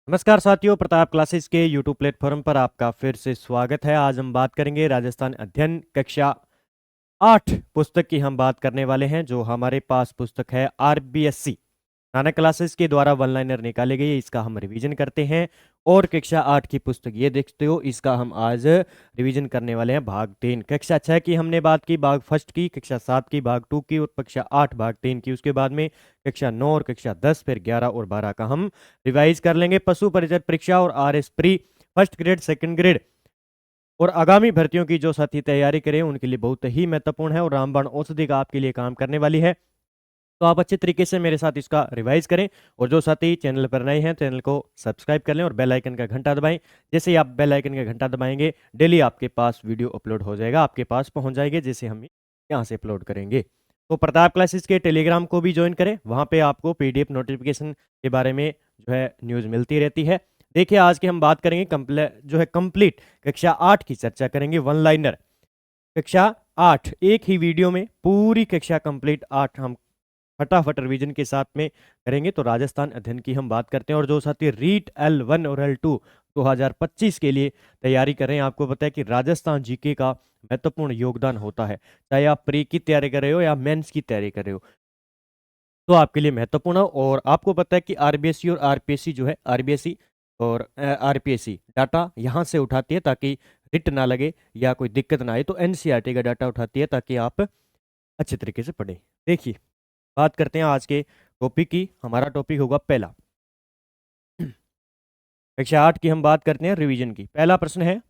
नमस्कार साथियों, प्रताप क्लासेस के यूट्यूब प्लेटफॉर्म पर आपका फिर से स्वागत है। आज हम बात करेंगे राजस्थान अध्ययन कक्षा 8 पुस्तक की हम बात करने वाले हैं। जो हमारे पास पुस्तक है आरबीएससी नानक क्लासेस के द्वारा वन लाइनर निकाले गए, इसका हम रिवीजन करते हैं। और कक्षा 8 की पुस्तक ये देखते हो, इसका हम आज रिवीजन करने वाले हैं। भाग 3 कक्षा 6 की हमने बात की, भाग फर्स्ट की, कक्षा 7 की, भाग 2 की, और कक्षा 8 भाग 3 की। उसके बाद में कक्षा 9 और कक्षा 10, फिर 11 और 12 का हम रिवाइज कर लेंगे। पशु परिचय परीक्षा और RS pre first grade, second grade और आगामी भर्तियों की जो साथी तैयारी करें उनके लिए बहुत ही महत्वपूर्ण है, और रामबाण औषधि का आपके लिए काम करने वाली है। तो आप अच्छे तरीके से मेरे साथ इसका रिवाइज करें, और जो साथी चैनल पर नए हैं चैनल को सब्सक्राइब कर लें और बेल आइकन का घंटा दबाएं। जैसे ही आप बेल आइकन का घंटा दबाएंगे, डेली आपके पास वीडियो अपलोड हो जाएगा, आपके पास पहुंच जाएंगे, जैसे हम यहाँ से अपलोड करेंगे। तो प्रताप क्लासेस के टेलीग्राम को भी ज्वाइन करें, वहाँ पे आपको पीडीएफ नोटिफिकेशन के बारे में जो है न्यूज़ मिलती रहती है। देखिए, आज की हम बात करेंगे कंप्लीट कक्षा 8 की चर्चा करेंगे। वन लाइनर कक्षा 8 एक ही वीडियो में पूरी कक्षा कंप्लीट 8 हम फटाफट रिवीजन के साथ में करेंगे। तो राजस्थान अध्ययन की हम बात करते हैं, और जो साथी रीट L1 और L2 2025 के लिए तैयारी कर रहे हैं, आपको पता है कि राजस्थान जीके का महत्वपूर्ण योगदान होता है। चाहे आप प्री की तैयारी कर रहे हो या मेंस की तैयारी कर रहे हो, तो आपके लिए महत्वपूर्ण है। और आपको पता है कि आरबीएससी और आरपीएससी जो है, आरबीएससी और आरपीएससी डाटा यहाँ से उठाती है ताकि रिट ना लगे या कोई दिक्कत ना आए। तो एनसीईआरटी का डाटा उठाती है ताकि आप अच्छे तरीके से पढ़ें। देखिए, बात करते हैं आज के टॉपिक की। हमारा टॉपिक होगा पहला, कक्षा 8 की हम बात करते हैं रिवीजन की। पहला प्रश्न है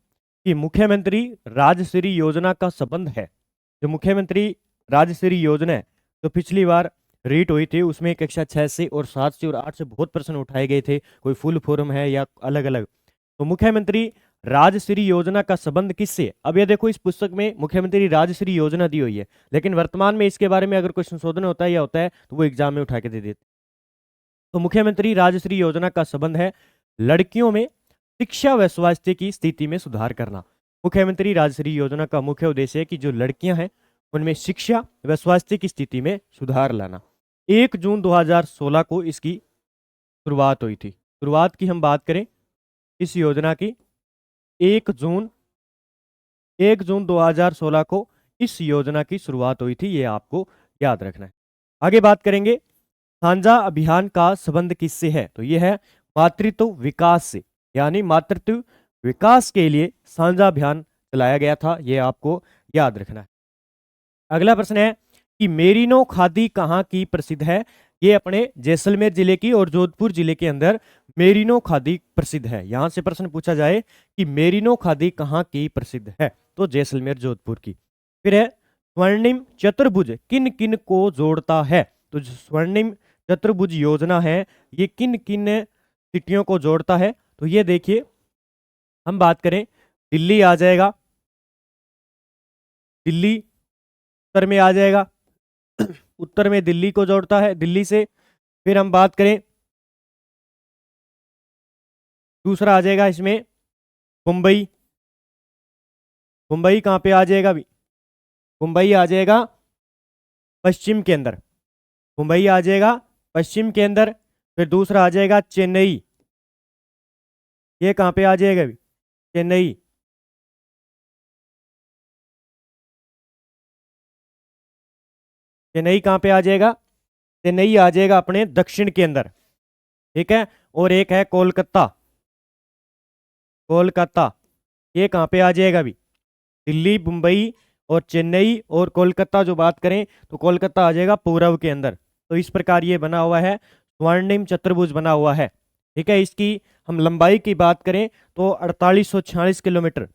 कि मुख्यमंत्री राजश्री योजना का संबंध है। जो मुख्यमंत्री राजश्री योजना है, तो पिछली बार रीट हुई थी, उसमें कक्षा 6 से और 7 से और 8 से बहुत प्रश्न उठाए गए थे। कोई फुल फॉर्म है या अलग अलग। तो मुख्यमंत्री राजश्री योजना का संबंध किससे है? अब ये देखो, इस पुस्तक में मुख्यमंत्री राजश्री योजना दी हुई है, लेकिन वर्तमान में इसके बारे में अगर कोई संशोधन होता है या होता है तो वो एग्जाम में उठा के दे देते। तो मुख्यमंत्री राजश्री योजना का संबंध है लड़कियों में शिक्षा व स्वास्थ्य की स्थिति में सुधार करना। मुख्यमंत्री राजश्री योजना का मुख्य उद्देश्य है कि जो लड़कियां हैं उनमें शिक्षा व स्वास्थ्य की स्थिति में सुधार लाना। 1 जून 2016 को इसकी शुरुआत हुई थी। शुरुआत की हम बात करें इस योजना की, 1 जून 2016 को इस योजना की शुरुआत हुई थी, ये आपको याद रखना है। आगे बात करेंगे साझा अभियान का संबंध किससे है? तो यह है मातृत्व विकास से, यानी मातृत्व विकास के लिए साझा अभियान चलाया गया था, यह आपको याद रखना है। अगला प्रश्न है कि मेरिनो खादी कहाँ की प्रसिद्ध है? ये अपने जैसलमेर जिले की और जोधपुर जिले के अंदर मेरिनो खादी प्रसिद्ध है। यहां से प्रश्न पूछा जाए कि मेरिनो खादी कहाँ की प्रसिद्ध है, तो जैसलमेर जोधपुर की। फिर है स्वर्णिम चतुर्भुज किन किन को जोड़ता है? तो जो स्वर्णिम चतुर्भुज योजना है, ये किन किन सिटियों को जोड़ता है? तो ये देखिए, हम बात करें दिल्ली आ जाएगा, दिल्ली उत्तर में आ जाएगा, उत्तर में दिल्ली को जोड़ता है, दिल्ली से। फिर हम बात करें, दूसरा आ जाएगा इसमें मुंबई। मुंबई कहाँ पे आ जाएगा भी? मुंबई आ जाएगा पश्चिम के अंदर, मुंबई आ जाएगा पश्चिम के अंदर। फिर दूसरा आ जाएगा चेन्नई, ये कहाँ पे आ जाएगा भी? चेन्नई। चेन्नई कहाँ पे आ जाएगा? चेन्नई आ जाएगा अपने दक्षिण के अंदर, ठीक है। और एक है कोलकाता, कोलकाता ये कहाँ पे आ जाएगा भी? दिल्ली, मुंबई और चेन्नई और कोलकाता जो बात करें तो कोलकाता आ जाएगा पूर्व के अंदर। तो इस प्रकार ये बना हुआ है, स्वर्णिम चतुर्भुज बना हुआ है, ठीक है। इसकी हम लंबाई की बात करें तो 4846 किलोमीटर,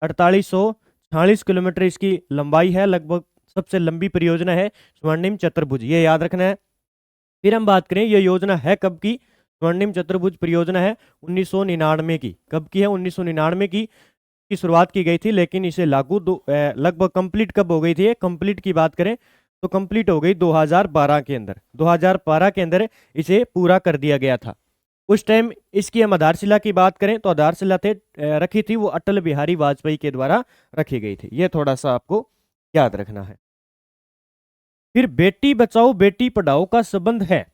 4846 किलोमीटर इसकी लंबाई है। लगभग सबसे लंबी परियोजना है स्वर्णिम चतुर्भुज, ये याद रखना है। फिर हम बात करें ये योजना है कब की? स्वर्णिम चतुर्भुज परियोजना है 1999 की। कब की है? 1999 की शुरुआत की गई थी, लेकिन इसे लागू लगभग कंप्लीट कब हो गई थी? कंप्लीट की बात करें तो कंप्लीट हो गई 2012 के अंदर। 2012 के अंदर इसे पूरा कर दिया गया था। उस टाइम इसकी हम आधारशिला की बात करें तो आधारशिला रखी थी वो अटल बिहारी वाजपेयी के द्वारा रखी गई थी। ये थोड़ा सा आपको याद रखना है। फिर बेटी बचाओ बेटी पढ़ाओ का संबंध है,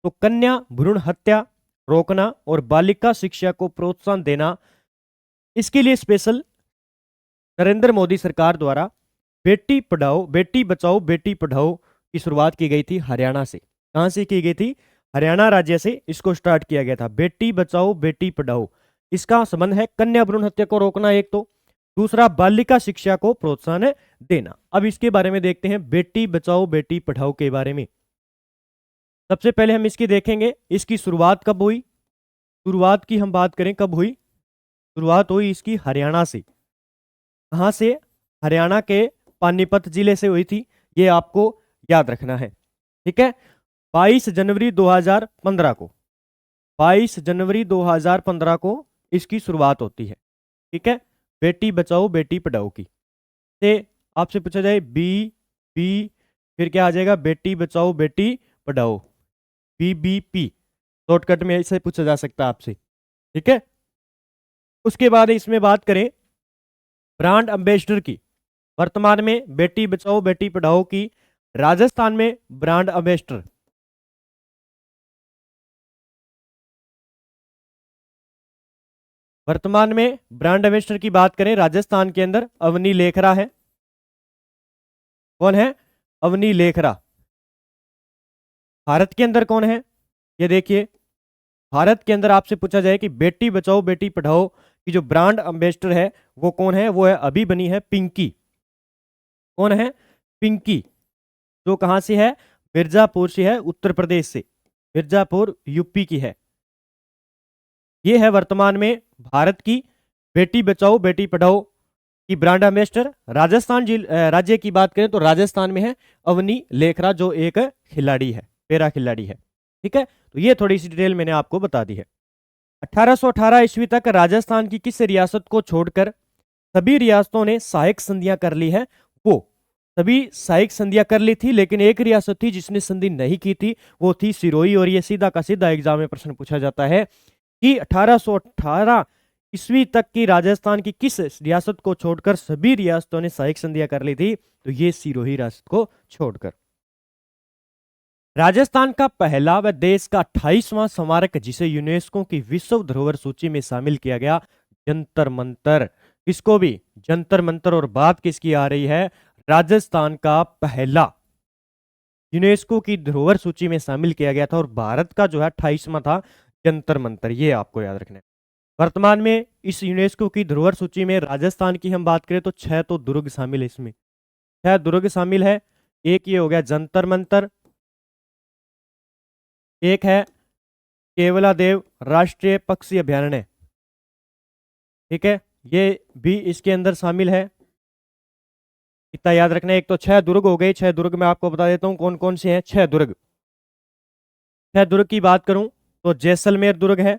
तो कन्या भ्रूण हत्या रोकना और बालिका शिक्षा को प्रोत्साहन देना, इसके लिए स्पेशल नरेंद्र मोदी सरकार द्वारा बेटी पढ़ाओ बेटी बचाओ बेटी पढ़ाओ की शुरुआत की गई थी हरियाणा से। कहां से की गई थी? हरियाणा राज्य से इसको स्टार्ट किया गया था। बेटी बचाओ बेटी पढ़ाओ, इसका संबंध है कन्या भ्रूण हत्या को रोकना एक तो, दूसरा बालिका शिक्षा को प्रोत्साहन देना। अब इसके बारे में देखते हैं, बेटी बचाओ बेटी पढ़ाओ के बारे में। सबसे पहले हम इसकी देखेंगे, इसकी शुरुआत कब हुई। शुरुआत की हम बात करें कब हुई, शुरुआत हुई इसकी हरियाणा से। कहां से? हरियाणा के पानीपत जिले से हुई थी, ये आपको याद रखना है, ठीक है। 22 जनवरी 2015 को, 22 जनवरी 2015 को इसकी शुरुआत होती है, ठीक है, बेटी बचाओ बेटी पढ़ाओ की। से आपसे पूछा जाए बी फिर क्या आ जाएगा? बेटी बचाओ बेटी पढ़ाओ, BBP शॉर्टकट में इसे पूछा जा सकता है आपसे, ठीक है। उसके बाद इसमें बात करें ब्रांड एम्बेसडर की, वर्तमान में बेटी बचाओ बेटी पढ़ाओ की राजस्थान में ब्रांड एम्बेसडर, वर्तमान में ब्रांड एम्बेसडर की बात करें राजस्थान के अंदर अवनी लेखरा है। कौन है? अवनी लेखरा। भारत के अंदर कौन है? ये देखिए, भारत के अंदर आपसे पूछा जाए कि बेटी बचाओ बेटी पढ़ाओ की जो ब्रांड एम्बेसडर है वो कौन है? वो है अभी बनी है पिंकी। कौन है? पिंकी, जो कहां से है? मिर्जापुर से है, उत्तर प्रदेश से, मिर्जापुर यूपी की है। ये है वर्तमान में भारत की बेटी बचाओ बेटी पढ़ाओ की ब्रांड एम्बेसडर। राजस्थान राज्य की बात करें तो राजस्थान में है अवनी लेखरा, जो एक खिलाड़ी है, पैरा खिलाड़ी है, ठीक है। तो ये थोड़ी सी डिटेल मैंने आपको बता दी है। 1818 ईस्वी तक राजस्थान की किस रियासत को छोड़कर सभी रियासतों ने सहायक संधियां कर ली है? वो सभी सहायक संधियां कर ली थी, लेकिन एक रियासत थी जिसने संधि नहीं की थी, वो थी सिरोही। और ये सीधा का सीधा एग्जाम में प्रश्न पूछा जाता है कि 1818 ईस्वी तक की राजस्थान की किस रियासत को छोड़कर सभी रियासतों ने सहायक संधियां कर ली थी? तो ये सिरोही रियासत को छोड़कर। राजस्थान का पहला व देश का 28वां स्मारक जिसे यूनेस्को की विश्व धरोहर सूची में शामिल किया गया, जंतर मंतर। इसको भी जंतर मंतर, और बात किसकी आ रही है? राजस्थान का पहला यूनेस्को की धरोहर सूची में शामिल किया गया था, और भारत का जो है 28वां था जंतर मंतर, ये आपको याद रखना है। वर्तमान में इस यूनेस्को की धरोहर सूची में राजस्थान की हम बात करें तो 6 तो दुर्ग शामिल है, इसमें 6 दुर्ग शामिल है। एक ये हो गया जंतर मंतर, एक है केवलादेव राष्ट्रीय पक्षी अभयारण्य, ठीक है, ये भी इसके अंदर शामिल है। इतना याद रखना है। एक तो 6 दुर्ग हो गए, 6 दुर्ग मैं आपको बता देता हूं कौन कौन से हैं 6 दुर्ग। 6 दुर्ग की बात करूं तो जैसलमेर दुर्ग है,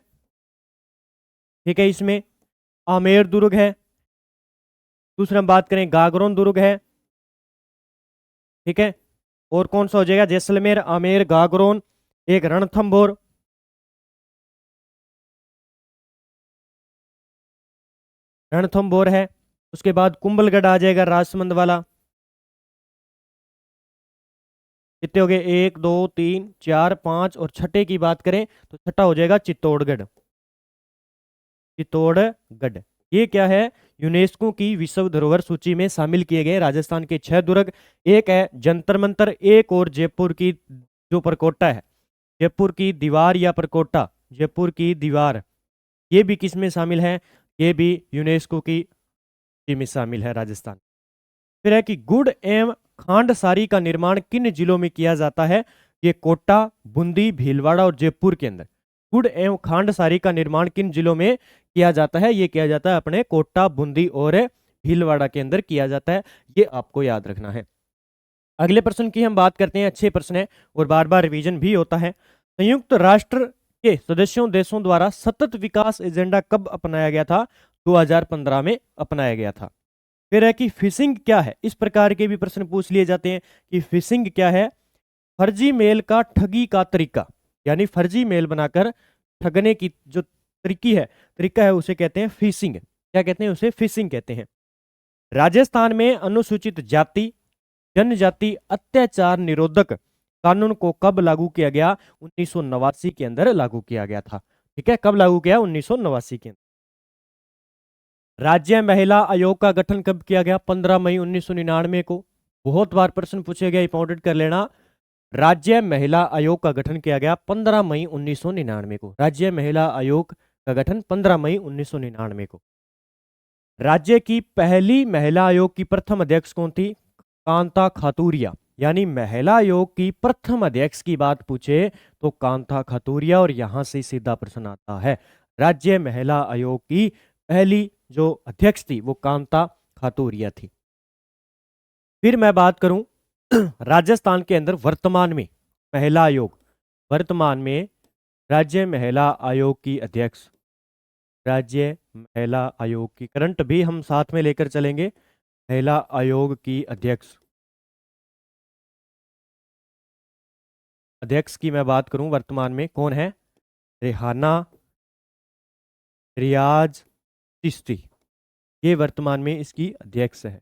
ठीक है, इसमें आमेर दुर्ग है, दूसरा हम बात करें गागरोन दुर्ग है, ठीक है, और कौन सा हो जाएगा? जैसलमेर, आमेर, गागरोन, एक रणथंभौर, रणथंभौर है। उसके बाद कुंभलगढ़ आ जाएगा, राजसमंद वाला। कितने हो गए? 1 2 3 4 5, और छठे की बात करें तो छठा हो जाएगा चित्तौड़गढ़, चित्तौड़गढ़। ये क्या है? यूनेस्को की विश्व धरोहर सूची में शामिल किए गए राजस्थान के 6 दुर्ग। एक है जंतर मंतर, एक और जयपुर की जो परकोटा है, जयपुर की दीवार या परकोटा, जयपुर की दीवार, ये भी किस में शामिल है? ये भी यूनेस्को की सूची में शामिल है राजस्थान। फिर है कि गुड़ एवं खांडसारी का निर्माण किन जिलों में किया जाता है? ये कोटा, बूंदी, भीलवाड़ा और जयपुर के अंदर गुड़ एवं खांडसारी का निर्माण किन जिलों में किया जाता है? ये किया जाता है अपने कोटा, बूंदी और भीलवाड़ा के अंदर किया जाता है, ये आपको याद रखना है। अगले प्रश्न की हम बात करते हैं, अच्छे प्रश्न है और बार बार रिवीजन भी होता है। संयुक्त राष्ट्र के सदस्यों देशों द्वारा सतत विकास एजेंडा कब अपनाया गया था? 2015 में अपनाया गया था। फिर है कि फिशिंग क्या है? इस प्रकार के भी प्रश्न पूछ लिए जाते हैं कि फिशिंग क्या है? फर्जी मेल का ठगी का तरीका, यानी फर्जी मेल बनाकर ठगने की जो तरीका है उसे कहते हैं फिशिंग। क्या कहते हैं? उसे फिशिंग कहते हैं। राजस्थान में अनुसूचित जाति जनजाति अत्याचार निरोधक कानून को कब लागू किया गया? 1989 के अंदर लागू किया गया था। ठीक है, कब लागू किया? 1989 के अंदर। राज्य महिला आयोग का गठन कब किया गया? 15 मई 1999 को। बहुत बार प्रश्न पूछे गए, इंपॉर्टेंट कर लेना। राज्य महिला आयोग का गठन किया गया 15 मई 1999 को। राज्य महिला आयोग का गठन 15 मई 1999 को। राज्य की पहली महिला आयोग की प्रथम अध्यक्ष कौन थी? कांता खातूरिया। यानी महिला आयोग की प्रथम अध्यक्ष की बात पूछे तो कांता खातूरिया, और यहां से सीधा प्रश्न आता है। राज्य महिला आयोग की पहली जो अध्यक्ष थी वो कांता खातूरिया थी। फिर मैं बात करूं राजस्थान के अंदर वर्तमान में महिला आयोग, वर्तमान में राज्य महिला आयोग की अध्यक्ष, राज्य महिला आयोग की करंट भी हम साथ में लेकर चलेंगे। महिला आयोग की अध्यक्ष, अध्यक्ष की मैं बात करूं वर्तमान में कौन है? रेहाना रियाज चिश्ती, ये वर्तमान में इसकी अध्यक्ष है।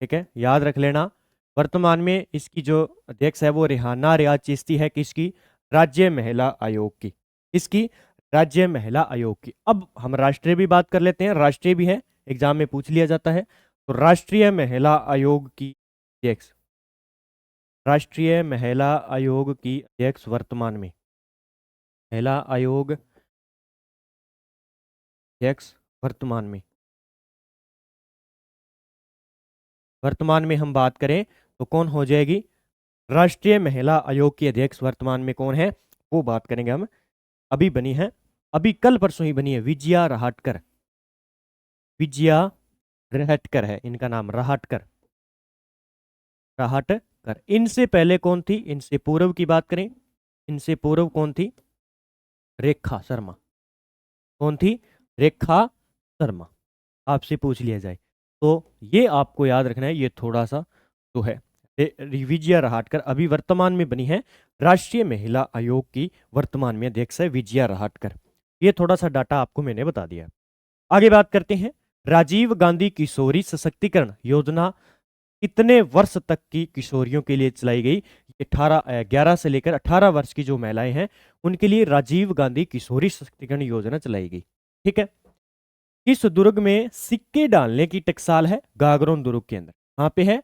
ठीक है, याद रख लेना। वर्तमान में इसकी जो अध्यक्ष है वो रेहाना रियाज चिश्ती है। किसकी? राज्य महिला आयोग की। इसकी राज्य महिला आयोग की। अब हम राष्ट्रीय भी बात कर लेते हैं, राष्ट्रीय भी है, एग्जाम में पूछ लिया जाता है। तो राष्ट्रीय महिला आयोग की अध्यक्ष, राष्ट्रीय महिला आयोग की अध्यक्ष वर्तमान में, महिला आयोग अध्यक्ष वर्तमान में, वर्तमान में हम बात करें तो कौन हो जाएगी? राष्ट्रीय महिला आयोग की अध्यक्ष वर्तमान में कौन है वो बात करेंगे हम। अभी बनी है, अभी कल परसों ही बनी है, विजया रहाटकर। विजया रहटकर है इनका नाम, रहाटकर, रहाटकर। इनसे पहले कौन थी? इनसे पूर्व की बात करें, इनसे पूर्व कौन थी? रेखा शर्मा। कौन थी? रेखा शर्मा। आपसे पूछ लिया जाए तो ये आपको याद रखना है, ये थोड़ा सा तो है। विजया रहाटकर अभी वर्तमान में बनी है राष्ट्रीय महिला आयोग की, वर्तमान में अध्यक्ष है विजया रहाटकर। ये थोड़ा सा डाटा आपको मैंने बता दिया। आगे बात करते हैं। राजीव गांधी किशोरी सशक्तिकरण योजना कितने वर्ष तक की किशोरियों के लिए चलाई गई? 11 से लेकर 18 वर्ष की जो महिलाएं हैं उनके लिए राजीव गांधी किशोरी सशक्तिकरण योजना चलाई गई। ठीक है, किस दुर्ग में सिक्के डालने की टकसाल है? गागरोन दुर्ग के अंदर। कहां पे है?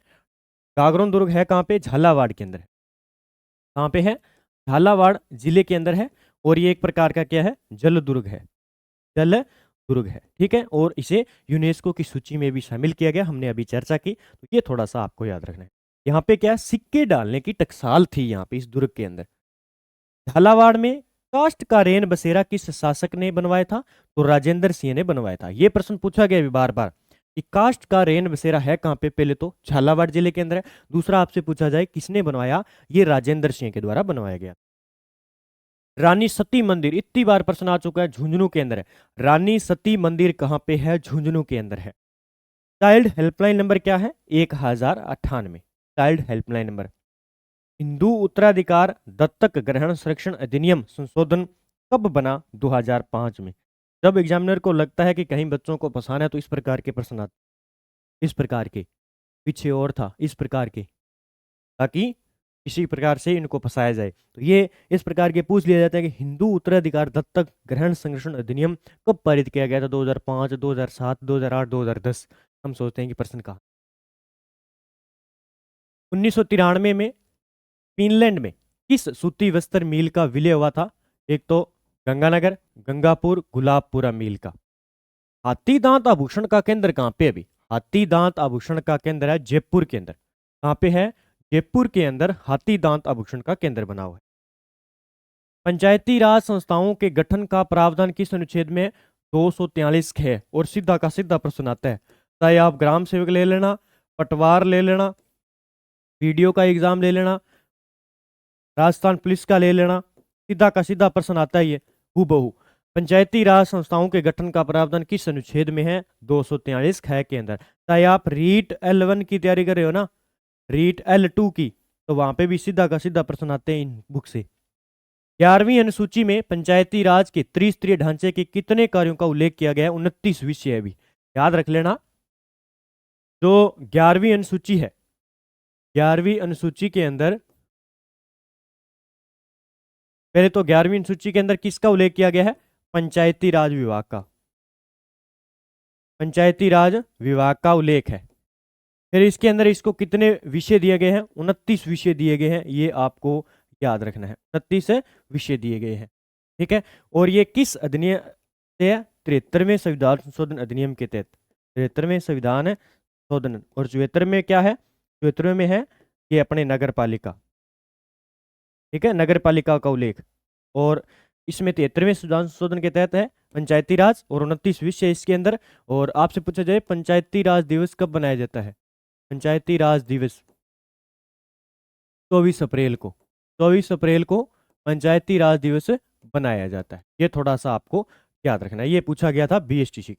गागरोन दुर्ग है कहां पे? झालावाड़ के अंदर है। कहां पे है? झालावाड़ जिले के अंदर है। और ये एक प्रकार का क्या है? जल दुर्ग है, जल दुर्ग है। ठीक है, और इसे यूनेस्को की सूची में भी शामिल किया गया, हमने अभी चर्चा की, तो ये थोड़ा सा आपको याद रखना है। यहाँ पे क्या सिक्के डालने की टकसाल थी यहाँ पे इस दुर्ग के अंदर। झालावाड़ में काष्ठ का रेन बसेरा किस शासक ने बनवाया था? तो राजेंद्र सिंह ने बनवाया था। ये प्रश्न पूछा गया भी बार बार कि काष्ठ का रेन बसेरा है कहां पे? पहले तो झालावाड़ जिले के अंदर है। दूसरा आपसे पूछा जाए किसने बनवाया? ये राजेंद्र सिंह के द्वारा बनवाया गया। रानी सती मंदिर, इतनी बार प्रश्न आ चुका है, झुंझुनू के अंदर है। रानी सती मंदिर कहां पे है? झुंझुनू के अंदर है। चाइल्ड हेल्पलाइन नंबर क्या है? 1098 चाइल्ड हेल्पलाइन नंबर। हिंदू उत्तराधिकार दत्तक ग्रहण संरक्षण अधिनियम संशोधन कब बना? 2005 में। जब एग्जामिनर को लगता है कि कहीं बच्चों को फंसाना है तो इस प्रकार के प्रश्न आते, इस प्रकार के, पीछे और था इस प्रकार के, ताकि किसी प्रकार से इनको फंसाया जाए। तो ये इस प्रकार के पूछ लिया जाता है कि हिंदू उत्तराधिकार दत्तक ग्रहण संरक्षण अधिनियम कब पारित किया गया था? 2005, 2007, 2008, 2010। हम सोचते हैं कि प्रश्न कहा। 1993 में फिनलैंड में किस सूती वस्त्र मिल का विलय हुआ था? एक तो गंगानगर, गंगापुर, गुलाबपुरा मिल का। हाथी दांत आभूषण का केंद्र कहां पे? अभी हाथी दांत आभूषण का केंद्र है जयपुर के अंदर। कहां पे है? जयपुर के अंदर हाथी दांत आभूषण का केंद्र बना हुआ है। पंचायती राज संस्थाओं के गठन का प्रावधान किस अनुच्छेद में? 243 है। और सीधा का सीधा प्रश्न आता है, चाहे आप ग्राम सेवक ले लेना, पटवार ले लेना, वीडियो का एग्जाम ले लेना, राजस्थान पुलिस का ले लेना, सीधा का सीधा प्रश्न आता है ये हूबहू। पंचायती राज संस्थाओं के गठन का प्रावधान किस अनुच्छेद में है? 243 ख के अंदर। चाहे आप रीट L1 की तैयारी कर रहे हो ना, रीट L2 की, तो वहां पे भी सीधा का सीधा प्रश्न आते हैं इन बुक से। 11वीं अनुसूची में पंचायती राज के त्रिस्तरीय ढांचे के कितने कार्यों का उल्लेख किया गया है? 29 विषय है। भी याद रख लेना, जो 11वीं अनुसूची है, 11वीं अनुसूची के अंदर पहले तो 11वीं अनुसूची के अंदर किसका उल्लेख किया गया है? पंचायती राज विभाग का, पंचायती राज विभाग का उल्लेख है। फिर इसके अंदर इसको कितने विषय दिए गए हैं? 29 विषय दिए गए हैं, ये आपको याद रखना है। 29 विषय दिए गए हैं, ठीक है। और ये किस अधिनियम से है? 73वें संविधान संशोधन अधिनियम के तहत, 73वें संविधान संशोधन। और 74 में क्या है? 74 में है ये अपने नगर पालिका, ठीक है, नगर पालिका का उल्लेख। और इसमें 73वें संविधान संशोधन के तहत है पंचायती राज, और 29 विषय इसके अंदर। और आपसे पूछा जाए पंचायती राज दिवस कब बनाया जाता है? पंचायती राज दिवस 24 अप्रैल को, 24 अप्रैल को पंचायती राज दिवस बनाया जाता है। ये थोड़ा सा आपको याद रखना है, ये पूछा गया था बीएसटीसी।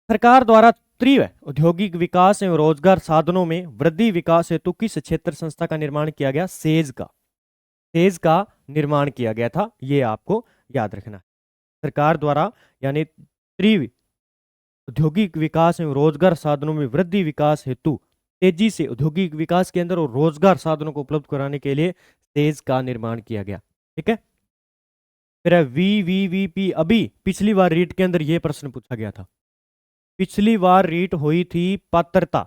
सरकार द्वारा तीव्र औद्योगिक विकास एवं रोजगार साधनों में वृद्धि विकास हेतु किस क्षेत्र संस्था का निर्माण किया गया? सेज का, सेज का निर्माण किया गया था, ये आपको याद रखना है। सरकार द्वारा यानी तीव्र औद्योगिक विकास एवं रोजगार साधनों में वृद्धि विकास हेतु तेजी से औद्योगिक विकास के अंदर और रोजगार साधनों को उपलब्ध कराने के लिए सेज का निर्माण किया गया, ठीक है। फिर वीवीवीपी, अभी पिछली बार रीट के अंदर यह प्रश्न पूछा गया था, पिछली बार रीट हुई थी पात्रता,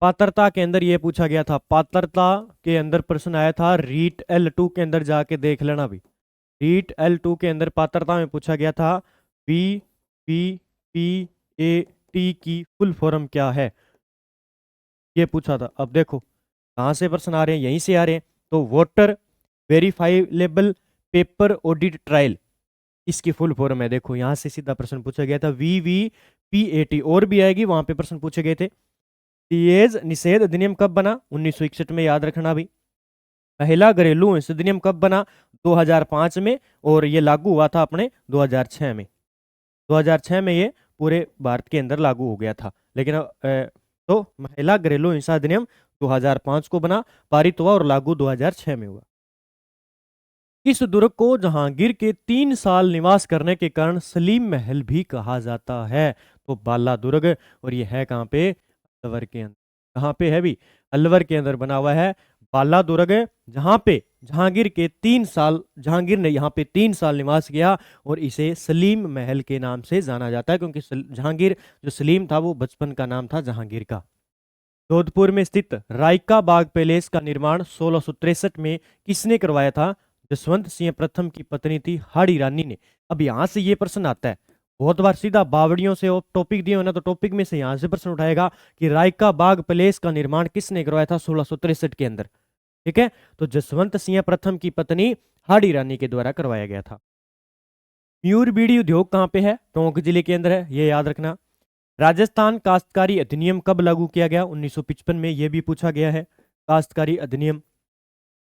पात्रता के अंदर यह पूछा गया था। पात्रता के अंदर प्रश्न आया था, रीट L2 के अंदर जाके देख लेना भी। रीट L2 के अंदर पात्रता में पूछा गया था VVPAT की फुल फॉर्म क्या है, ये पूछा था। अब देखो कहां से प्रश्न आ रहे हैं, यहीं से आ रहे हैं। तो वोटर वेरीफाइलेबल पेपर ऑडिट ट्रायल, इसकी फुल फॉर्म है। देखो यहां से सीधा प्रश्न पूछा गया था। VVPAT और भी आएगी, वहां पे प्रश्न पूछे गए थे। दहेज निषेध अधिनियम कब बना? 1961 में, याद रखना भी। पहला घरेलू हिंसा अधिनियम कब बना? 2005 में, और ये लागू हुआ था अपने 2006 में। 2006 में ये पूरे भारत के अंदर लागू हो गया था। लेकिन तो महिला घरेलू हिंसा अधिनियम 2005 को बना, पारित हुआ और लागू 2006 में हुआ। इस दुर्ग को जहांगीर के 3 साल निवास करने के कारण सलीम महल भी कहा जाता है। तो बाला दुर्ग, और ये है कहाँ पे? अलवर के अंदर। कहाँ पे है भी? अलवर के अंदर बना हुआ है बाला दुर्ग, जहां पे जहांगीर के 3 साल, जहांगीर ने यहाँ पे 3 साल निवास किया, और इसे सलीम महल के नाम से जाना जाता है, क्योंकि जहांगीर जो सलीम था वो बचपन का नाम था जहांगीर का। जोधपुर में स्थित रायका बाग पैलेस का निर्माण 1663 में किसने करवाया था? जसवंत सिंह प्रथम की पत्नी थी हाड़ी रानी ने। अब यहां से ये प्रश्न आता है, बहुत बार सीधा बावड़ियों से टॉपिक दिए हो ना, तो टॉपिक में से यहां से प्रश्न उठाएगा कि रायका बाग पैलेस का निर्माण किसने करवाया था 1663 के अंदर, ठीक है। तो जसवंत सिंह प्रथम की पत्नी हाड़ी रानी के द्वारा करवाया गया था। मयूर बीड़ी उद्योग कहाँ पे है? टोंक जिले के अंदर है, ये याद रखना। राजस्थान काश्तकारी अधिनियम कब लागू किया गया? 1955 में, यह भी पूछा गया है, काश्तकारी अधिनियम।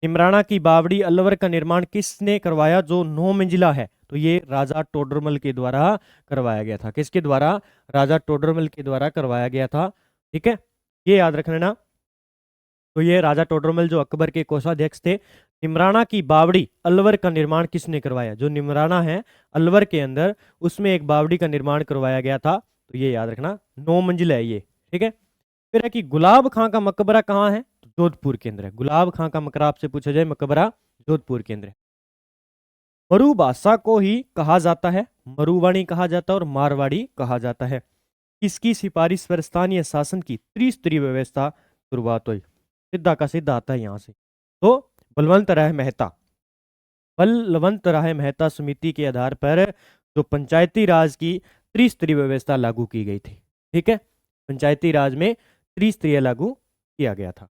इमराना की बावड़ी अलवर का निर्माण किसने करवाया, जो 9 मंजिला है? तो ये राजा टोडरमल के द्वारा करवाया गया था। किसके द्वारा? राजा टोडरमल के द्वारा करवाया गया था, ठीक है, ये याद रख लेना। तो ये राजा टोडरमल जो अकबर के कोषाध्यक्ष थे। निमराना की बावड़ी अलवर का निर्माण किसने करवाया? जो निमराना है अलवर के अंदर, उसमें एक बावड़ी का निर्माण करवाया गया था। तो ये याद रखना, 9 मंजिल है ये, ठीक है। फिर है कि गुलाब खां का मकबरा कहाँ है? तो जोधपुर के अंदर है। गुलाब खां का मकबरा आपसे पूछा जाए, मकबरा जोधपुर के अंदर है। मरु भाषा को ही कहा जाता है, मरुवाणी कहा जाता है और मारवाड़ी कहा जाता है। इसकी सिफारिश पर स्थानीय शासन की त्रिस्तरीय व्यवस्था शुरुआत हुई। सीधा का सीधा आता है यहाँ से। तो बलवंत राय मेहता, बलवंत राय मेहता समिति के आधार पर जो पंचायती राज की त्रिस्तरीय व्यवस्था लागू की गई थी, ठीक है, पंचायती राज में त्रिस्तरीय लागू किया गया था।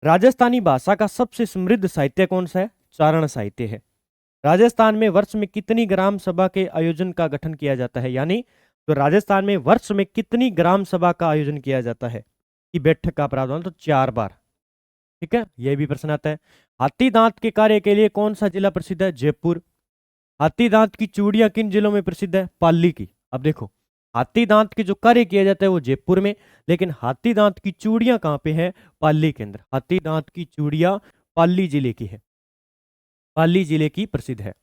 राजस्थानी भाषा का सबसे समृद्ध साहित्य कौन सा है? चारण साहित्य है। राजस्थान में वर्ष में कितनी ग्राम सभा के आयोजन का गठन किया जाता है? यानी तो राजस्थान में वर्ष में कितनी ग्राम सभा का आयोजन किया जाता है कि बैठक का प्रावधान? तो 4 बार, ठीक है, यह भी प्रश्न आता है। हाथी दांत के कार्य के लिए कौन सा जिला प्रसिद्ध है? जयपुर। हाथी दांत की चूड़ियां किन जिलों में प्रसिद्ध है? पाली की। अब देखो हाथी दांत के जो कार्य किया जाता है वो जयपुर में, लेकिन हाथी दांत की चूड़ियां कहाँ पे है? पाली के अंदर। हाथी दांत की चूड़ियां पाली जिले की है, पाली जिले की प्रसिद्ध है।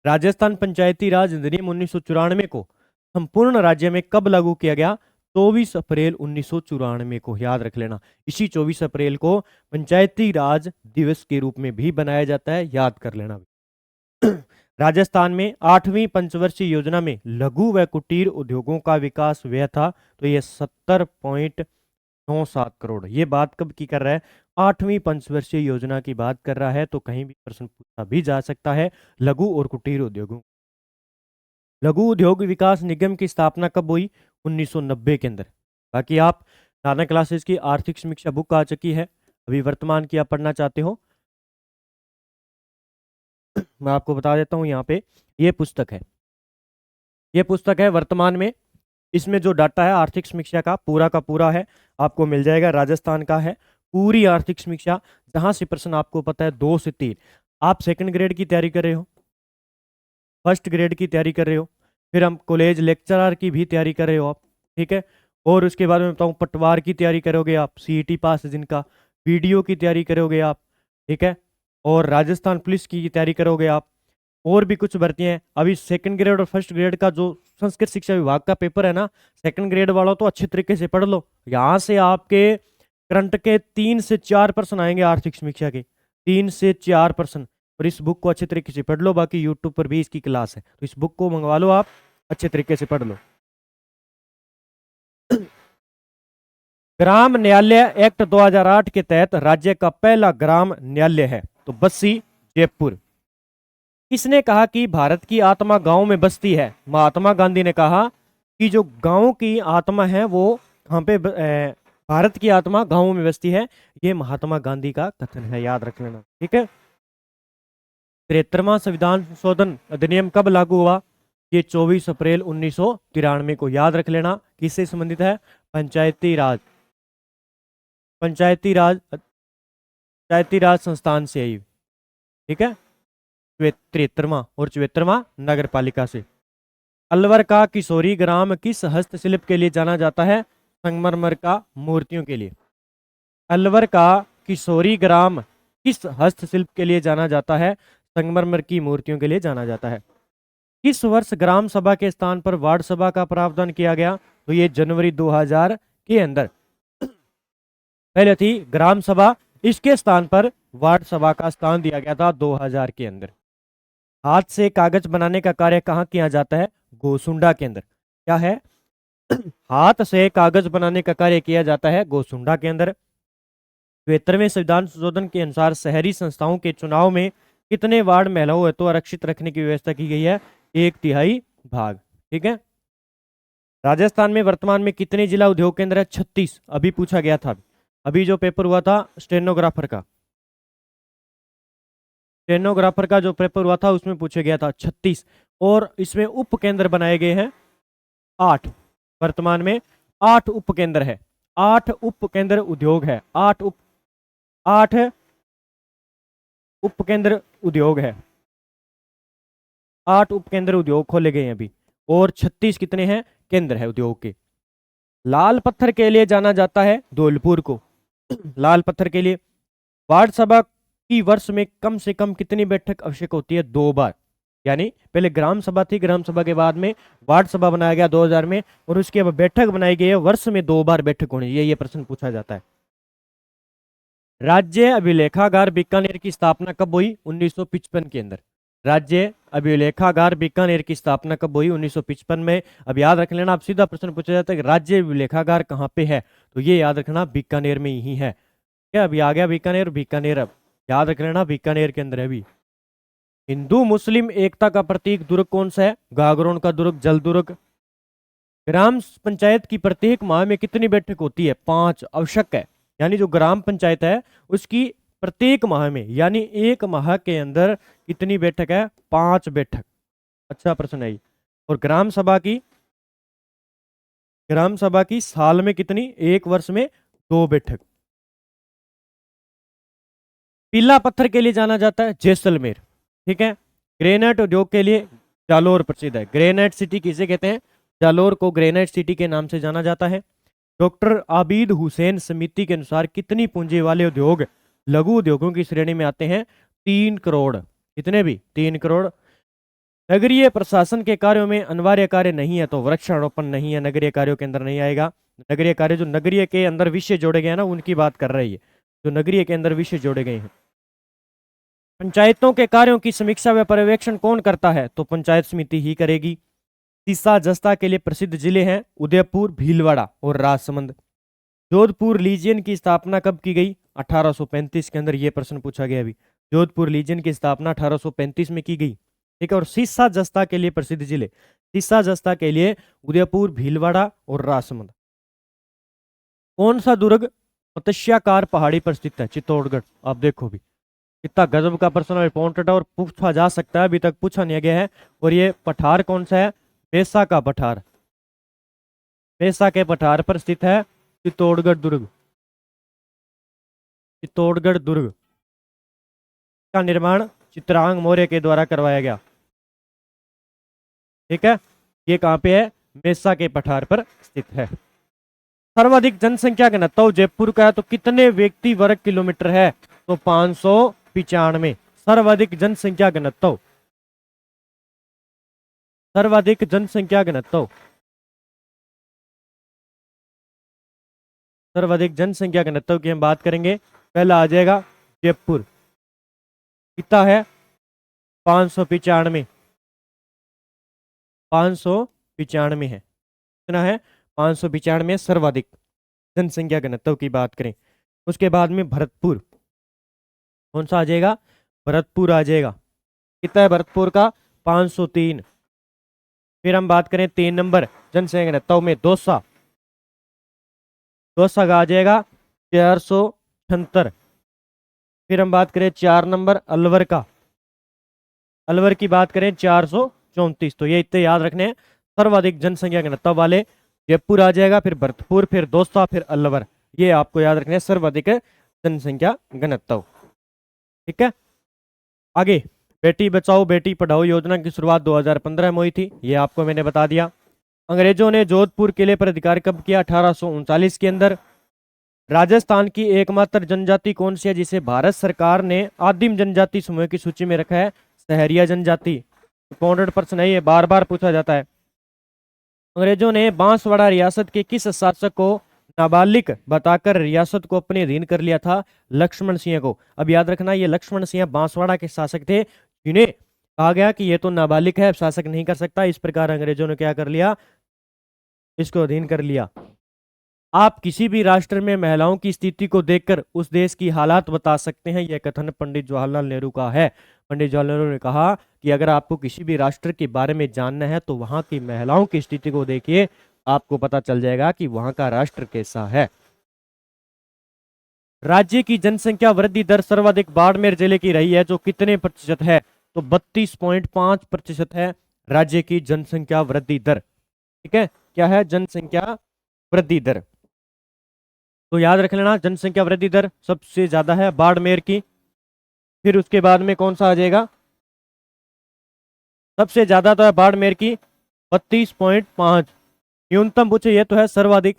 राजस्थान पंचायती राज अधिनियम 1994 को संपूर्ण राज्य में कब लागू किया गया? 24 अप्रैल 1994 को, याद रख लेना। इसी 24 अप्रैल को पंचायती राज दिवस के रूप में भी बनाया जाता है, याद कर लेना। राजस्थान में 8वीं पंचवर्षीय योजना में लघु व कुटीर उद्योगों का विकास व्यय था, तो ये 70.97 करोड़। ये बात कब की कर रहा है? 8वीं पंचवर्षीय योजना की बात कर रहा है, तो कहीं भी प्रश्न पूछा भी जा सकता है लघु और कुटीर उद्योगों। लघु उद्योग विकास निगम की स्थापना कब हुई? 1990 के अंदर। बाकी आप नाना क्लासेस की आर्थिक समीक्षा बुक आ चुकी है, अभी वर्तमान की आप पढ़ना चाहते हो मैं आपको बता देता हूँ यहाँ पे, ये पुस्तक है, ये पुस्तक है वर्तमान में। इसमें जो डाटा है आर्थिक समीक्षा का पूरा है, आपको मिल जाएगा। राजस्थान का है पूरी आर्थिक समीक्षा, जहां से प्रश्न आपको पता है 2 से 3। आप सेकंड ग्रेड की तैयारी कर रहे हो, फर्स्ट ग्रेड की तैयारी कर रहे हो, फिर हम कॉलेज लेक्चरर की भी तैयारी कर रहे हो आप, ठीक है। और उसके बाद में बताऊँ, पटवार की तैयारी करोगे आप, सीईटी पास जिनका, वीडियो की तैयारी करोगे आप, ठीक है, और राजस्थान पुलिस की तैयारी करोगे आप, और भी कुछ भर्तियां हैं। अभी सेकंड ग्रेड और फर्स्ट ग्रेड का जो संस्कृत शिक्षा विभाग का पेपर है ना, सेकंड ग्रेड वालों तो अच्छे तरीके से पढ़ लो। यहाँ से आपके करंट के 3 से 4 प्रश्न आएंगे आर्थिक समीक्षा के, 3 से 4 प्रश्न। और इस बुक को अच्छे तरीके से पढ़ लो, बाकी यूट्यूब पर भी इसकी क्लास है, तो इस बुक को मंगवा लो, आप अच्छे तरीके से पढ़ लो। ग्राम न्यायालय एक्ट 2008 के तहत राज्य का पहला ग्राम न्यायालय है, तो बस्सी जयपुर। किसने कहा कि भारत की आत्मा गांव में बसती है? महात्मा गांधी ने कहा कि जो गांव की आत्मा है वो कहाँ पे भारत की आत्मा गांव में बसती है। ये महात्मा गांधी का कथन है, याद रख लेना, ठीक है। 73वां संविधान संशोधन अधिनियम कब लागू हुआ? ये 24 अप्रैल 1993 को, याद रख लेना। किससे संबंधित है? पंचायती राज, पंचायती राज, पंचायती राज संस्थान से आई, ठीक है। 73वां और 74वां नगर पालिका से। अलवर का किशोरी ग्राम किस हस्तशिल्प के लिए जाना जाता है? संगमरमर का मूर्तियों के लिए। अलवर का किशोरी ग्राम किस हस्तशिल्प के लिए जाना जाता है? संगमरमर की मूर्तियों के लिए जाना जाता है। किस वर्ष ग्राम सभा के स्थान पर वार्ड सभा का प्रावधान किया गया? तो ये जनवरी 2000 के अंदर। पहले थी ग्राम सभा, इसके स्थान पर वार्ड सभा का स्थान दिया गया था 2000 के अंदर। हाथ से कागज बनाने का कार्य कहाँ किया जाता है? गोसुंडा के अंदर। क्या है? हाथ से कागज बनाने का कार्य किया जाता है गोसुंडा के अंदर। 73वें संविधान संशोधन के अनुसार शहरी संस्थाओं के चुनाव में कितने वार्ड महिलाओं हेतु आरक्षित रखने की व्यवस्था की गई है? 1/3 भाग, ठीक है। राजस्थान में वर्तमान में कितने जिला उद्योग केंद्र है? 36। अभी पूछा गया था, अभी जो पेपर हुआ था स्टेनोग्राफर का, स्टेनोग्राफर का जो पेपर हुआ था उसमें पूछा गया था 36। और इसमें उप केंद्र बनाए गए हैं 8। वर्तमान में 8 उप केंद्र है, 8 उप केंद्र उद्योग है, 8 उप केंद्र उद्योग है, 8 उप केंद्र उद्योग खोले गए हैं अभी। और 36 कितने हैं? केंद्र है उद्योग के। लाल पत्थर के लिए जाना जाता है धौलपुर को। लाल पत्थर के लिए। वार्ड सभा की वर्ष में कम से कम कितनी बैठक आवश्यक होती है? 2 बार। यानी पहले ग्राम सभा थी, ग्राम सभा के बाद में वार्ड सभा बनाया गया 2000 में, और उसके बाद बैठक बनाई गई है, वर्ष में 2 बार बैठक होनी चाहिए, ये प्रश्न पूछा जाता है। राज्य अभिलेखागार बीकानेर की स्थापना कब हुई? 1955 के अंदर। राज्य अभिलेखागार बीकानेर की स्थापना कब हुई? 1955 में। अब याद रख लेना, अब सीधा प्रश्न पूछा जाता है कि राज्य अभिलेखागार कहाँ पे है, तो ये याद रखना बीकानेर में ही है। क्या अभी आ गया बीकानेर, बीकानेर अब याद रख लेना बीकानेर के अंदर है अभी। हिंदू मुस्लिम एकता का प्रतीक दुर्ग कौन सा है? गागरोन का दुर्ग, जल दुर्ग। ग्राम पंचायत की प्रत्येक माह में कितनी बैठक होती है? 5 आवश्यक है। यानी जो ग्राम पंचायत है उसकी प्रत्येक माह में, यानी एक माह के अंदर कितनी बैठक है? 5 बैठक। अच्छा प्रश्न है। और ग्राम सभा की, ग्राम सभा की साल में कितनी? 1 वर्ष में 2 बैठक। पीला पत्थर के लिए जाना जाता है जैसलमेर, ठीक है। ग्रेनाइट उद्योग के लिए जालोर प्रसिद्ध है। ग्रेनाइट सिटी किसे कहते हैं? जालोर को ग्रेनाइट सिटी के नाम से जाना जाता है। डॉक्टर आबिद हुसैन समिति के अनुसार कितनी पूंजी वाले उद्योग लघु उद्योगों की श्रेणी में आते हैं? 3 करोड़। कितने भी? 3 करोड़। नगरीय प्रशासन के कार्यों में अनिवार्य कार्य नहीं है, तो वृक्षारोपण नहीं है, नगरीय कार्यों के अंदर नहीं आएगा। नगरीय कार्य जो नगरीय के अंदर विषय जोड़े गए हैं ना, उनकी बात कर रही है, जो नगरीय के अंदर विषय जोड़े गए हैं। पंचायतों के कार्यों की समीक्षा व पर्यवेक्षण कौन करता है? तो पंचायत समिति ही करेगी। तीसा जस्ता के लिए प्रसिद्ध जिले हैं उदयपुर, भीलवाड़ा और राजसमंद। जोधपुर लीजियन की स्थापना कब की गई? 1835 के अंदर। ये प्रश्न पूछा गया अभी। जोधपुर लीजियन की स्थापना 1835 में की गई। ठीक है। और सीसा जस्ता के लिए प्रसिद्ध जिले, सीसा जस्ता के लिए उदयपुर, भीलवाड़ा और राजसमंद। कौन सा दुर्ग मत्स्याकार पहाड़ी पर स्थित है? चित्तौड़गढ़। आप देखो भी कितना गजब का प्रश्न इंपॉर्टेंट है और पूछा जा सकता है, अभी तक पूछा नहीं गया है। और ये पठार कौन सा है? बेसा का पठार। बेसा के पठार पर स्थित है चित्तौड़गढ़ दुर्ग। चित्तौड़गढ़ दुर्ग का निर्माण चित्रांग मौर्य के द्वारा करवाया गया। ठीक है। ये कहां पे है? बेसा के पठार पर स्थित है। सर्वाधिक जनसंख्या घनत्व जयपुर का है तो कितने व्यक्ति वर्ग किलोमीटर है? तो 595। सर्वाधिक जनसंख्या घनत्व, सर्वाधिक जनसंख्या घनत्व, सर्वाधिक जनसंख्या घनत्व की हम बात करेंगे। पहला आ जाएगा जयपुर, कितना है? 595। 595 है। कितना है? 595 सर्वाधिक जनसंख्या घनत्व की बात करें। उसके बाद में भरतपुर, कौन सा आ जाएगा? भरतपुर आ जाएगा। कितना है भरतपुर का? 503। फिर हम बात करें 3 नंबर जनसंख्या घनत्व में दौसा, दौसा का आ जाएगा 476। फिर हम बात करें 4 नंबर अलवर का, अलवर की बात करें 434। तो ये इतने याद रखने हैं। सर्वाधिक जनसंख्या घनत्व वाले जयपुर आ जाएगा, फिर भरतपुर, फिर दौसा, फिर अलवर। ये आपको याद रखने हैं सर्वाधिक जनसंख्या घनत्व। ठीक है। आगे, बेटी बचाओ बेटी पढ़ाओ योजना की शुरुआत 2015 में हुई थी। ये आपको मैंने बता दिया। अंग्रेजों ने जोधपुर किले पर अधिकार कब किया? 1839 के अंदर। राजस्थान की एकमात्र जनजाति कौन सी है जिसे भारत सरकार ने आदिम जनजाति समूह की सूची में रखा है? सहरिया जनजाति। इंपॉर्टेंट प्रश्न है ये, बार बार पूछा जाता है। अंग्रेजों ने बांसवाड़ा रियासत के किस शासक को नाबालिग बताकर रियासत को अपने अधीन कर लिया था? लक्ष्मण सिंह को। अब याद रखना, ये लक्ष्मण सिंह बांसवाड़ा के शासक थे जिन्हें कहा गया कि ये तो नाबालिग है, शासक नहीं कर सकता। इस प्रकार अंग्रेजों ने क्या कर लिया? इसको अधीन कर लिया। आप किसी भी राष्ट्र में महिलाओं की स्थिति को देखकर उस देश की हालात बता सकते हैं। यह कथन पंडित जवाहरलाल नेहरू का है। पंडित जवाहरलाल नेहरू ने कहा कि अगर आपको किसी भी राष्ट्र के बारे में जानना है तो वहां की महिलाओं की स्थिति को देखिए, आपको पता चल जाएगा कि वहां का राष्ट्र कैसा है। राज्य की जनसंख्या वृद्धि दर सर्वाधिक बाड़मेर जिले की रही है, जो कितने प्रतिशत है? तो 32.5% है राज्य की जनसंख्या वृद्धि दर। ठीक है। क्या है? जनसंख्या वृद्धि दर। तो याद रख लेना, जनसंख्या वृद्धि दर सबसे ज्यादा है बाड़मेर की। फिर उसके बाद में कौन सा आ जाएगा? सबसे ज्यादा तो है बाड़मेर की 32.5। न्यूनतम पूछे ये तो है सर्वाधिक।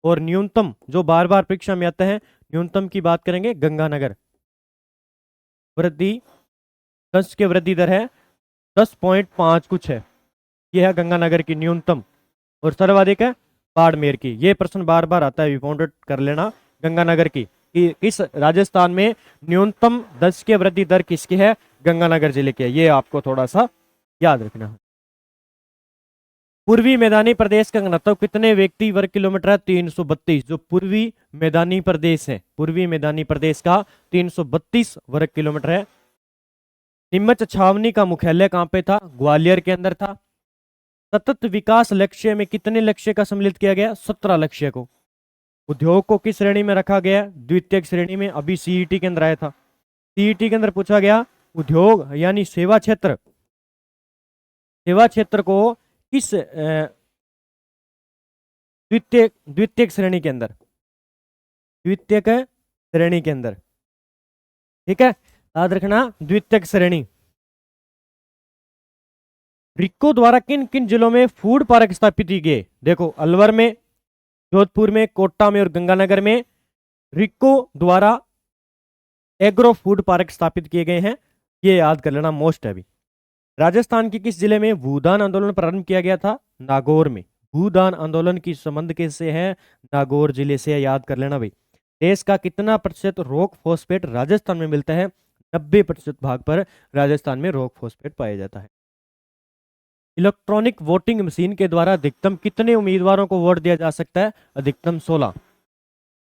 और न्यूनतम जो बार बार परीक्षा में आता है, न्यूनतम की बात करेंगे गंगानगर। वृद्धि 10 के वृद्धि दर है 10.5 कुछ है। यह है गंगानगर की न्यूनतम। और सर्वाधिक है बाड़मेर की। ये प्रश्न बार बार आता है, इंपॉर्टेंट कर लेना। गंगानगर की कि किस राजस्थान में न्यूनतम 10 के वृद्धि दर किसकी है? गंगानगर जिले की है। ये आपको थोड़ा सा याद रखना है। पूर्वी मैदानी प्रदेश का घनत्व कितने व्यक्ति वर्ग किलोमीटर है? 332। जो पूर्वी मैदानी प्रदेश है, पूर्वी मैदानी प्रदेश का 332 वर्ग किलोमीटर है। नीमच छावनी का मुख्यालय कहां पे था? ग्वालियर के अंदर था। सतत विकास लक्ष्य में कितने लक्ष्य का सम्मिलित किया गया? 17 लक्ष्य को। उद्योग को किस श्रेणी में रखा गया? द्वितीय श्रेणी में। अभी सीईटी के अंदर आया था। सीईटी के अंदर पूछा गया उद्योग यानी सेवा क्षेत्र, सेवा क्षेत्र को किस द्वितीय श्रेणी के अंदर, द्वितीय श्रेणी के अंदर। ठीक है। याद रखना, द्वितीय श्रेणी। रिक्को द्वारा किन किन जिलों में फूड पार्क स्थापित किए गए? देखो, अलवर में, जोधपुर में, कोटा में और गंगानगर में रिक्को द्वारा एग्रो फूड पार्क स्थापित किए गए हैं। ये याद कर लेना, मोस्ट है अभी। राजस्थान के किस जिले में भूदान आंदोलन प्रारंभ किया गया था? नागौर में। भूदान आंदोलन की संबंध किससे है? नागौर जिले से। याद कर लेना भाई। देश का कितना प्रतिशत रॉक फॉस्फेट राजस्थान में मिलता है? 90% भाग पर राजस्थान में रॉक फॉस्फेट पाया जाता है। इलेक्ट्रॉनिक वोटिंग मशीन के द्वारा अधिकतम कितने उम्मीदवारों को वोट दिया जा सकता है? अधिकतम 16।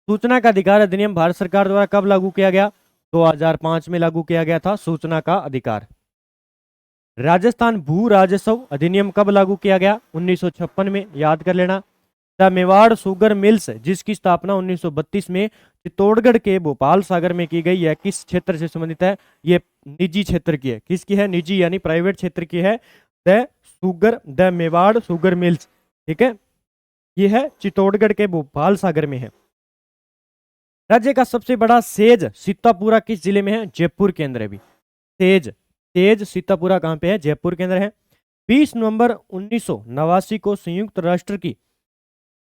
सूचना का अधिकार अधिनियम भारत सरकार द्वारा कब लागू किया गया? 2005 में लागू किया गया था सूचना का अधिकार। राजस्थान भू राजस्व अधिनियम कब लागू किया गया? 1956 में, याद कर लेना। द मेवाड़ शुगर मिल्स जिसकी स्थापना 1932 में चित्तौड़गढ़ के भोपाल सागर में की गई है, किस क्षेत्र से संबंधित है? ये निजी क्षेत्र की है। किसकी है? निजी यानी प्राइवेट क्षेत्र की है। द मेवाड़ शुगर मिल्स, ठीक है, ये है चित्तौड़गढ़ के भोपाल सागर में है। राज्य का सबसे बड़ा सेज सीतापुरा किस जिले में है? जयपुर के अंदर है भी। तेज सीतापुरा कहां पे है? जयपुर के अंदर है। 20 नवंबर 1989 को संयुक्त राष्ट्र की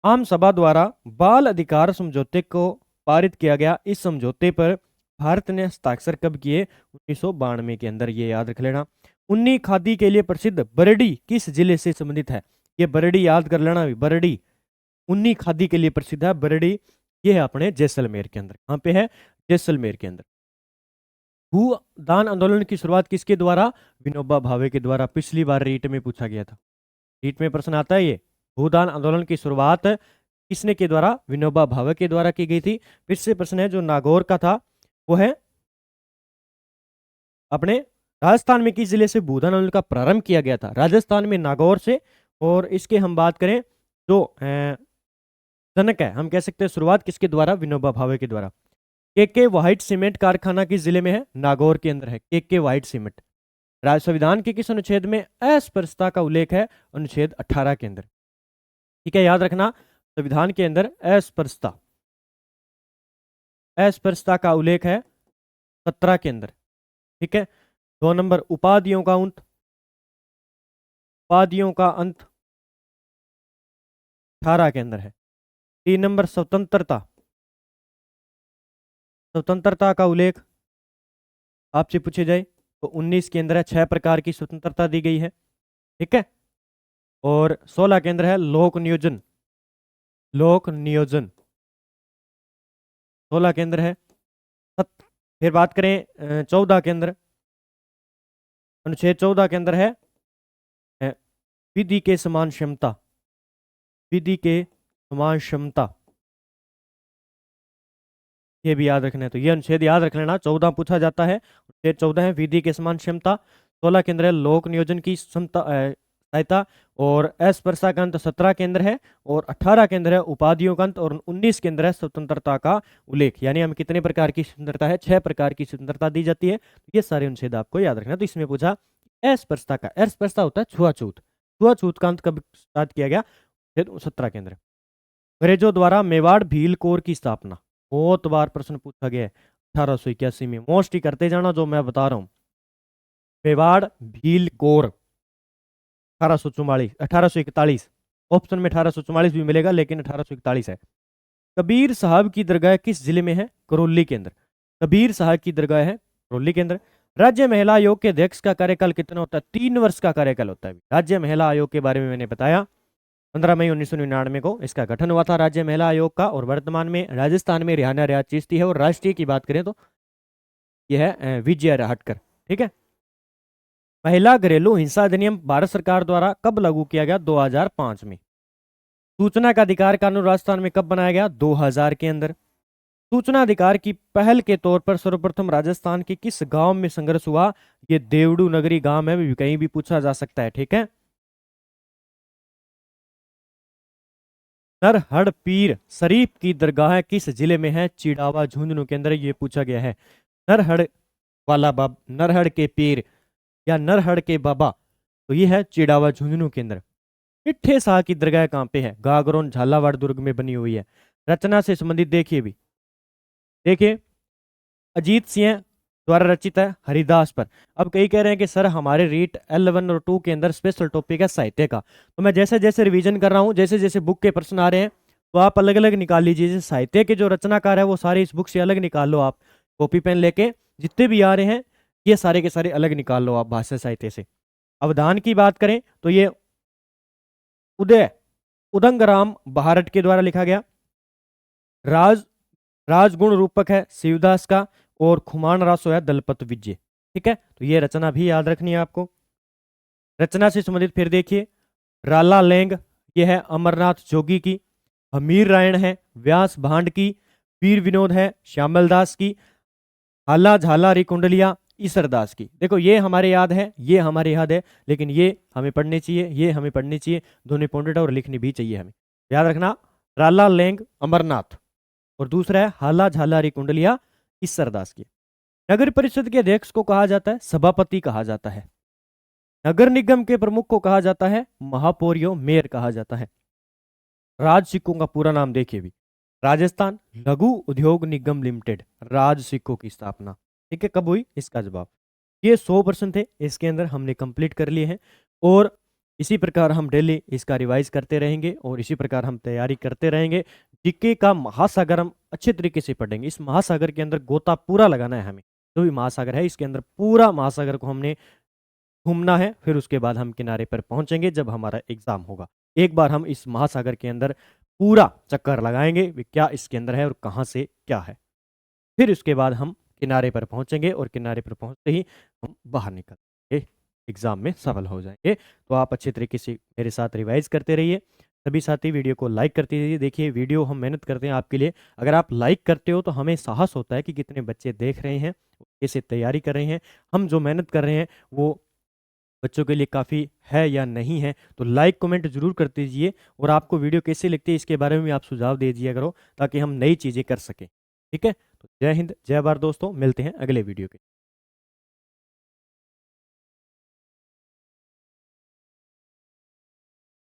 आम सभा द्वारा बाल अधिकार समझौते को पारित किया गया। इस समझौते पर भारत ने हस्ताक्षर कब किए? 1992 के अंदर, ये याद रख लेना। उन्नी खादी के लिए प्रसिद्ध बरडी किस जिले से संबंधित है? ये बरडी याद कर लेना भी, बरडी उन्नी खादी के लिए प्रसिद्ध है बरडी, ये है अपने जैसलमेर के अंदर। कहां पे है? जैसलमेर के अंदर। भूदान आंदोलन की शुरुआत किसके द्वारा? विनोबा भावे के द्वारा। पिछली बार रीट में पूछा गया था, रीट में प्रश्न आता है ये। भूदान आंदोलन की शुरुआत किसने के द्वारा? विनोबा भावे के द्वारा की गई थी। फिर से प्रश्न है जो नागौर का था वो है अपने राजस्थान में किस जिले से भूदान आंदोलन का प्रारंभ किया गया था? राजस्थान में नागौर से। और इसके हम बात करें जो जनक है, हम कह सकते हैं शुरुआत किसके द्वारा? विनोबा भावे के द्वारा। के व्हाइट सीमेंट कारखाना किस जिले में है? नागौर के अंदर है के व्हाइट सीमेंट। राज्य संविधान के किस अनुच्छेद में अस्पृश्यता का उल्लेख है? अनुच्छेद 18 के अंदर, ठीक है, याद रखना। संविधान के अंदर अस्पृश्यता का उल्लेख है 17 के अंदर, ठीक है। 2 नंबर उपाधियों का अंत 18 के अंदर है। 3 नंबर स्वतंत्रता का उल्लेख आपसे पूछे जाए तो 19 के अंदर है। 6 प्रकार की स्वतंत्रता दी गई है, ठीक है। और 16 के अंदर है लोक नियोजन 16 के अंदर है। फिर बात करें 14 के अंदर, अनुच्छेद 14 के अंदर है विधि के समान क्षमता, ये भी याद रखना है। तो ये अनुच्छेद याद रख लेना, 14 पूछा जाता है। अनुच्छेद 14 है विधि के समान क्षमता। 16 के अंदर है लोक नियोजन की सहायता। और अस्पृश्यता का अंत 17 के अंदर है। और 18 के अंदर है उपाधियों का अंत। और 19 के अंदर है स्वतंत्रता का उल्लेख। यानी हम कितने प्रकार की स्वतंत्रता है? 6 प्रकार की स्वतंत्रता दी जाती है। ये सारे अनुच्छेद आपको याद रखना। तो इसमें पूछा अस्पृश्यता होता है छुआछूत का अंत कब स्टार्ट किया गया? 17 के अंदर। अंग्रेजों द्वारा मेवाड़ भील कोर की स्थापना, बहुत बार प्रश्न पूछा गया है। 1881 में। मोस्ट ही करते जाना जो मैं बता रहा हूं। मेवाड़ भील कोर 1841। ऑप्शन में 1844 भी मिलेगा लेकिन 1841 है। कबीर साहब की दरगाह किस जिले में है? करौली के अंदर। कबीर साहब की दरगाह है करौली के अंदर। राज्य महिला आयोग के अध्यक्ष का कार्यकाल कितना होता है? 3 वर्ष का कार्यकाल होता है। राज्य महिला आयोग के बारे में मैंने बताया। 15 मई 1999 को इसका गठन हुआ था राज्य महिला आयोग का। और वर्तमान में राजस्थान में रिहाना रियाज चिश्ती है। और राष्ट्रीय की बात करें तो यह है विजय राहटकर, ठीक है। महिला घरेलू हिंसा अधिनियम भारत सरकार द्वारा कब लागू किया गया? 2005 में। सूचना का अधिकार कानून राजस्थान में कब बनाया गया? 2000 के अंदर। सूचना अधिकार की पहल के तौर पर सर्वप्रथम राजस्थान के किस गांव में संघर्ष हुआ? ये देवड़ू नगरी गांव है, कहीं भी पूछा जा सकता है, ठीक है। नरहड़ पीर शरीफ की दरगाह किस जिले में है? चिड़ावा झुंझुनू के अंदर, ये पूछा गया है। नरहड़ के पीर या नरहड़ के बाबा, तो ये है चिड़ावा झुंझुनू के अंदर। मिट्ठे शाह की दरगाह कहां पे है? गागरोन झालावाड़ दुर्ग में बनी हुई है। रचना से संबंधित देखिए अजीत सिंह द्वारा रचित है हरिदास पर। अब कई कह रहे हैं कि सर हमारे रीट L1 और 2 के अंदर स्पेशल टॉपिक है साहित्य का। तो मैं जैसे जैसे रिवीजन कर रहा हूँ, जैसे जैसे बुक के प्रश्न आ रहे हैं तो आप अलग अलग निकाल लीजिए। जैसे साहित्य के जो रचनाकार है वो सारे इस बुक से अलग निकाल लो, आप कॉपी पेन लेके जितने भी आ रहे हैं ये सारे के सारे अलग निकाल लो आप भाषा साहित्य से। अवधान की बात करें तो ये उदंगराम बहारट के द्वारा लिखा गया। राजगुण रूपक है शिवदास का। और खुमान रासो है दलपत विजय। ठीक है, तो ये रचना भी याद रखनी है आपको। रचना से संबंधित फिर देखिए, राला लेंग ये है अमरनाथ जोगी की, हमीर रायण है व्यास भांड की, वीर विनोद है श्यामल दास की, हाला झाला री कुंडलिया ईसरदास की। देखो ये हमारे याद है, ये हमारे याद है, लेकिन ये हमें पढ़ने चाहिए, ये हमें पढ़ने चाहिए, दोनों इंपॉर्टेंट और लिखनी भी चाहिए हमें। याद रखना, राला लेंग अमरनाथ और दूसरा है हाला झाला री कुंडलिया ईसरदास की। नगर परिषद के अध्यक्ष को कहा जाता है सभापति कहा जाता है। नगर निगम के प्रमुख को कहा जाता है महापौरियो मेयर कहा जाता है। राज सिक्कों का पूरा नाम देखिए भी, राजस्थान लघु उद्योग निगम लिमिटेड, राज सिक्कों की स्थापना। ठीक है, कब हुई, इसका जवाब। ये 100% थे, इसके अंदर हमने कंप्लीट कर लिए हैं और इसी प्रकार हम डेली इसका रिवाइज करते रहेंगे और इसी प्रकार हम तैयारी करते रहेंगे। जीके का महासागर हम अच्छे तरीके से पढ़ेंगे। इस महासागर के अंदर गोता पूरा लगाना है हमें, जो भी महासागर है इसके अंदर पूरा महासागर को हमने घूमना है, फिर उसके बाद हम किनारे पर पहुंचेंगे जब हमारा एग्जाम होगा। एक बार हम इस महासागर के अंदर पूरा चक्कर लगाएंगे क्या इसके अंदर है और कहाँ से क्या है, फिर उसके बाद हम किनारे पर पहुंचेंगे और किनारे पर पहुंचते ही हम बाहर निकलेंगे, एग्जाम में सफल हो जाएंगे। तो आप अच्छे तरीके से मेरे साथ रिवाइज करते रहिए। सभी साथी वीडियो को लाइक करते रहिए। देखिए वीडियो हम मेहनत करते हैं आपके लिए, अगर आप लाइक करते हो तो हमें साहस होता है कि कितने बच्चे देख रहे हैं, कैसे तैयारी कर रहे हैं, हम जो मेहनत कर रहे हैं वो बच्चों के लिए काफ़ी है या नहीं है। तो लाइक कमेंट जरूर कर दीजिए और आपको वीडियो कैसे लगती है इसके बारे में भी आप सुझाव दे दिया करो, ताकि हम नई चीज़ें कर सकें। ठीक है, तो जय हिंद जय भारत दोस्तों, मिलते हैं अगले वीडियो के।